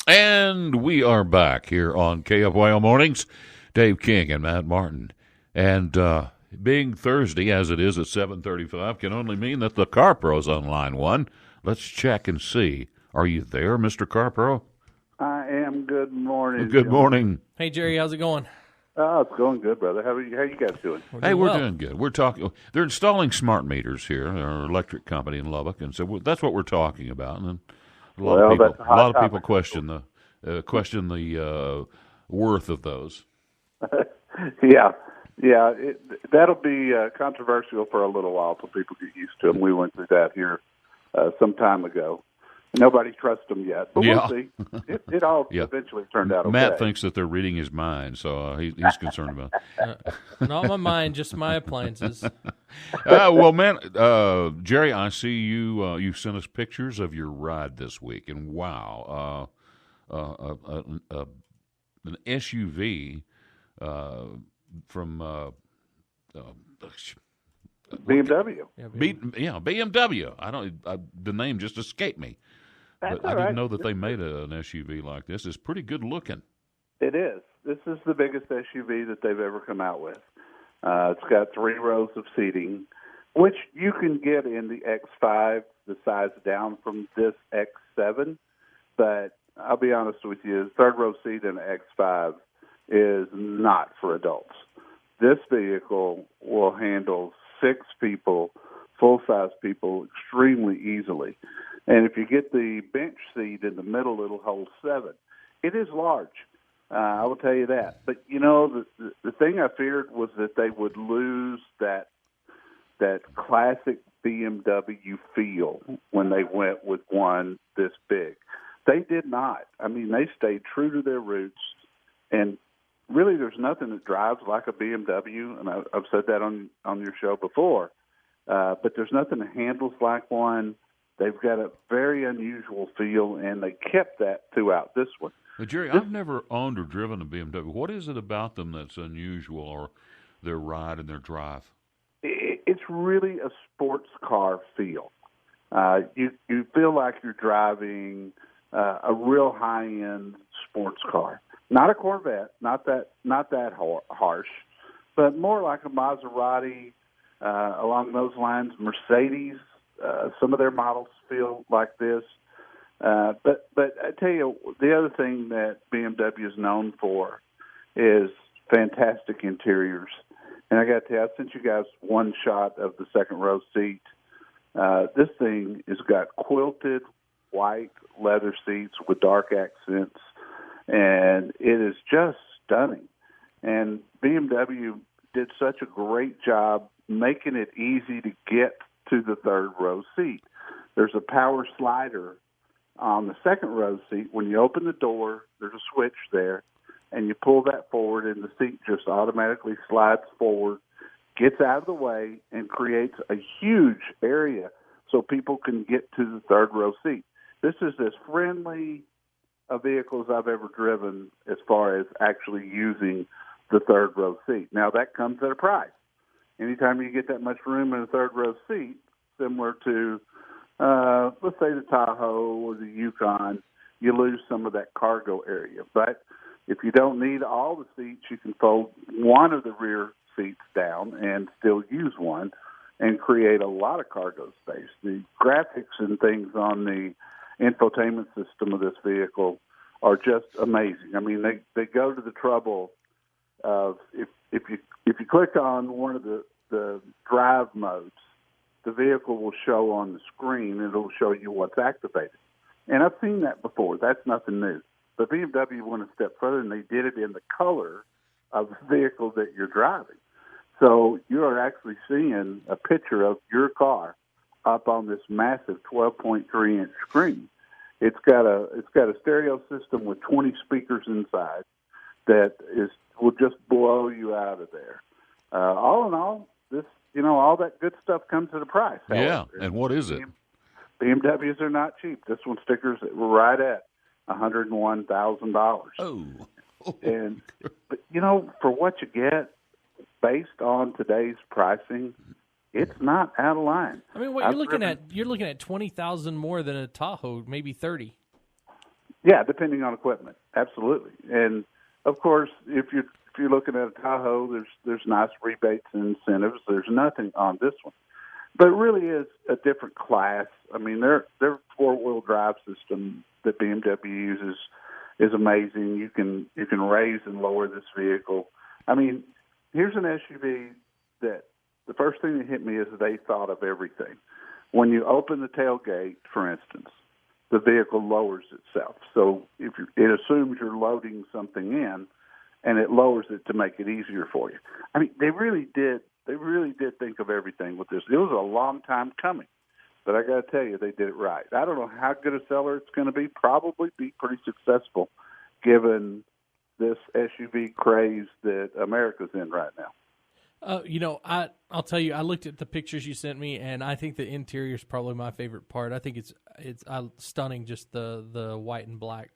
And we are back here on KFYO Mornings. Dave King and Matt Martin. And being Thursday, as it is at 7:35, can only mean that the Car Pro's on line one. Let's check and see. Are you there, Mr. Car Pro? I am. Good morning. Good morning. Hey, Jerry, how's it going? Oh, it's going good, brother. How you guys doing? We're doing good. We're talking. They're installing smart meters here, our electric company in Lubbock, and so that's what we're talking about. And a lot of people question the worth of those. Yeah. That'll be controversial for a little while till people get used to them. We went through that here some time ago. Nobody trusts them yet, but we'll see. It all eventually turned out okay. Matt thinks that they're reading his mind, so he's concerned about it. Not my mind, just my appliances. Well, man, Jerry, I see you sent us pictures of your ride this week, and wow, an SUV from BMW. BMW. The name just escaped me. That's but I didn't know that they made an SUV like this. It's pretty good looking. It is. This is the biggest SUV that they've ever come out with. It's got 3 rows of seating, which you can get in the X5, the size down from this X7. But I'll be honest with you, the third row seat in the X5 is not for adults. This vehicle will handle 6 people, full-size people, extremely easily. And if you get the bench seat in the middle, it'll hold 7. It is large, I will tell you that. But, you know, the thing I feared was that they would lose that classic BMW feel when they went with one this big. They did not. I mean, they stayed true to their roots, and really there's nothing that drives like a BMW, and I've said that on your show before, but there's nothing that handles like one. They've got a very unusual feel, and they kept that throughout this one. But Jerry, I've never owned or driven a BMW. What is it about them that's unusual, or their ride and their drive? It's really a sports car feel. You feel like you're driving a real high-end sports car. Not a Corvette, not that harsh, but more like a Maserati, along those lines. Mercedes, some of their models feel like this. But I tell you, the other thing that BMW is known for is fantastic interiors. And I got to tell you, I sent you guys one shot of the second row seat. This thing has got quilted white leather seats with dark accents, and it is just stunning. And BMW did such a great job making it easy to get to the third row seat. There's a power slider on the second row seat. When you open the door, there's a switch there, and you pull that forward, and the seat just automatically slides forward, gets out of the way, and creates a huge area so people can get to the third row seat. This is as friendly a vehicle as I've ever driven as far as actually using the third row seat. Now, that comes at a price. Anytime you get that much room in a third row seat, similar to, let's say, the Tahoe or the Yukon, you lose some of that cargo area. But if you don't need all the seats, you can fold one of the rear seats down and still use one and create a lot of cargo space. The graphics and things on the infotainment system of this vehicle are just amazing. I mean, they go to the trouble of if you click on one of the drive modes, the vehicle will show on the screen. It'll show you what's activated. And I've seen that before. That's nothing new. But BMW went a step further, and they did it in the color of the vehicle that you're driving. So you are actually seeing a picture of your car up on this massive 12.3-inch screen. It's got a stereo system with 20 speakers inside that will just blow you out of there. All in all, this all that good stuff comes at a price. Yeah, and what is it? BMWs are not cheap. This one stickers right at $101,000. Oh, but for what you get, based on today's pricing, it's not out of line. I mean, what you're looking at 20,000 more than a Tahoe, maybe 30. Yeah, depending on equipment, absolutely. And of course, if you're looking at a Tahoe, there's nice rebates and incentives. There's nothing on this one, but it really is a different class. I mean, their four-wheel drive system that BMW uses is amazing. You can raise and lower this vehicle. I mean, here's an SUV that the first thing that hit me is that they thought of everything. When you open the tailgate, for instance, the vehicle lowers itself. So it assumes you're loading something in, and it lowers it to make it easier for you. I mean, they really did think of everything with this. It was a long time coming, but I got to tell you, they did it right. I don't know how good a seller it's going to be. Probably be pretty successful, given this SUV craze that America's in right now. I'll tell you, I looked at the pictures you sent me, and I think the interior is probably my favorite part. I think it's stunning, just the white and black.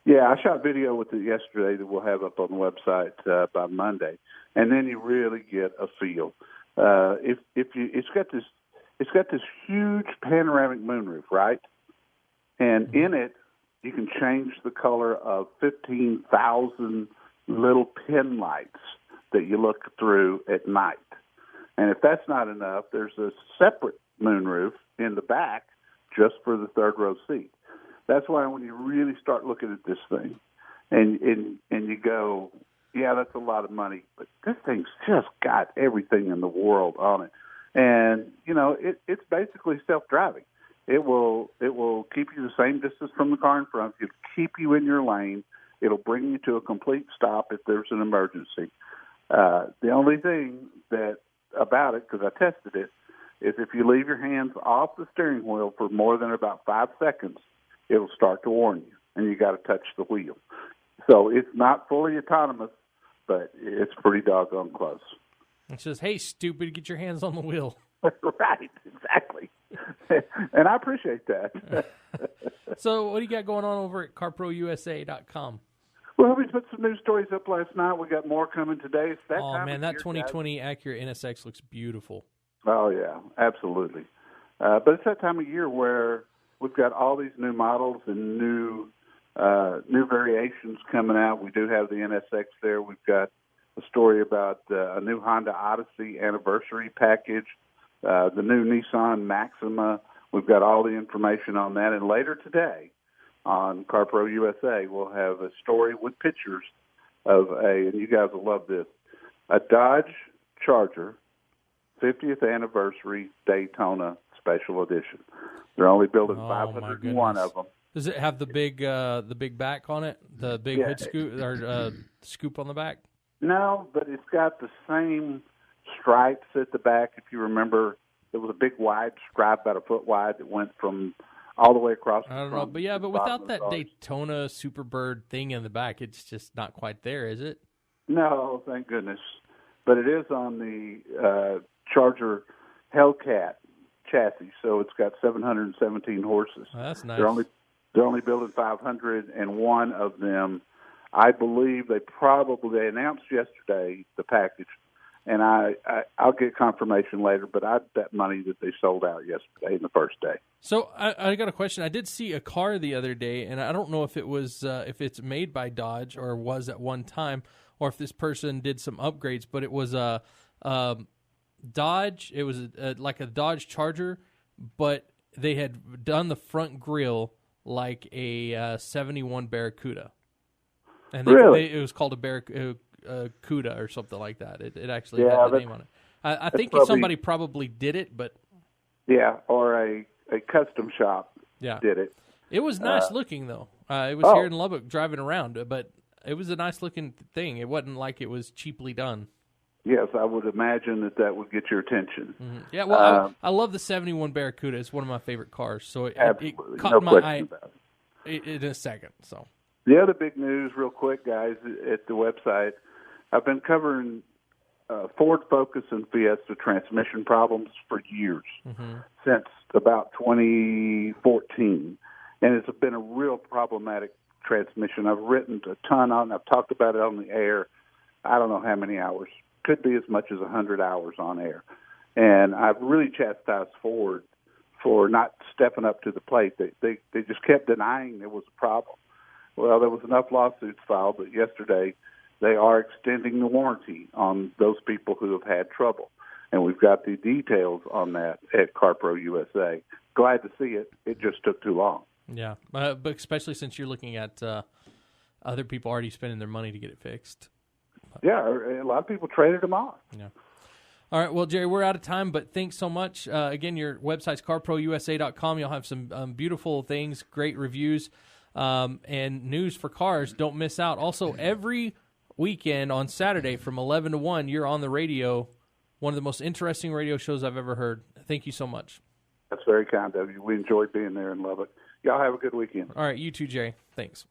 Yeah, I shot video with it yesterday that we'll have up on the website by Monday, and then you really get a feel. It's got this huge panoramic moonroof, right? And in it, you can change the color of 15,000 little pin lights that you look through at night. And if that's not enough, there's a separate moonroof in the back just for the third row seat. That's why when you really start looking at this thing and you go, yeah, that's a lot of money, but this thing's just got everything in the world on it. And, it's basically self-driving. It will keep you the same distance from the car in front. It'll keep you in your lane. It'll bring you to a complete stop if there's an emergency. The only thing about it, because I tested it, is if you leave your hands off the steering wheel for more than about 5 seconds, it'll start to warn you, and you got to touch the wheel. So it's not fully autonomous, but it's pretty doggone close. It says, "Hey, stupid, get your hands on the wheel." Right, exactly. And I appreciate that. So what do you got going on over at carprousa.com? Well, we put some news stories up last night. We got more coming today. It's that time man, of that year, 2020 Acura NSX looks beautiful. Oh, yeah, absolutely. But it's that time of year where we've got all these new models and new variations coming out. We do have the NSX there. We've got a story about a new Honda Odyssey anniversary package, the new Nissan Maxima. We've got all the information on that. And later today on Car Pro USA, we'll have a story with pictures of and you guys will love this, a Dodge Charger 50th Anniversary Daytona Special Edition. They're only building 501 of them. Does it have the big back on it? The big hood scoop or scoop on the back? No, but it's got the same stripes at the back. If you remember, there was a big wide stripe about a foot wide that went from all the way across. I don't know, but without that Daytona Superbird thing in the back, it's just not quite there, is it? No, thank goodness. But it is on the Charger Hellcat chassis, so it's got 717 horses. Oh, that's nice. They're only building 501 of them. I believe they announced yesterday the package, and I'll get confirmation later, but I'd bet money that they sold out yesterday in the first day. So I got a question. I did see a car the other day, and I don't know if it was if it's made by Dodge or was at one time, or if this person did some upgrades, but it was a Dodge. It was like a Dodge Charger, but they had done the front grille like a 71 Barracuda. And really? It was called a Barracuda or something like that. It actually had the name on it. I think somebody probably did it, but... Yeah, or a custom shop did it. It was nice looking, though. It was here in Lubbock driving around, but it was a nice looking thing. It wasn't like it was cheaply done. Yes, I would imagine that would get your attention. Mm-hmm. Yeah, well, I love the 71 Barracuda. It's one of my favorite cars, so it caught my eye in a second. So the other big news, real quick, guys, at the website, I've been covering Ford Focus and Fiesta transmission problems for years, since about 2014, and it's been a real problematic transmission. I've written a ton on it. I've talked about it on the air. I don't know how many hours. Could be as much as 100 hours on air. And I've really chastised Ford for not stepping up to the plate. They just kept denying there was a problem. Well, there was enough lawsuits filed, but yesterday they are extending the warranty on those people who have had trouble. And we've got the details on that at Car Pro USA. Glad to see it. It just took too long. Yeah, but especially since you're looking at other people already spending their money to get it fixed. Yeah, a lot of people traded them off. Yeah. All right, well, Jerry, we're out of time, but thanks so much. Again, your website's carprousa.com. You'll have some beautiful things, great reviews, and news for cars. Don't miss out. Also, every weekend on Saturday from 11 to 1, you're on the radio, one of the most interesting radio shows I've ever heard. Thank you so much. That's very kind of you. We enjoyed being there in Lubbock. Y'all have a good weekend. All right, you too, Jerry. Thanks.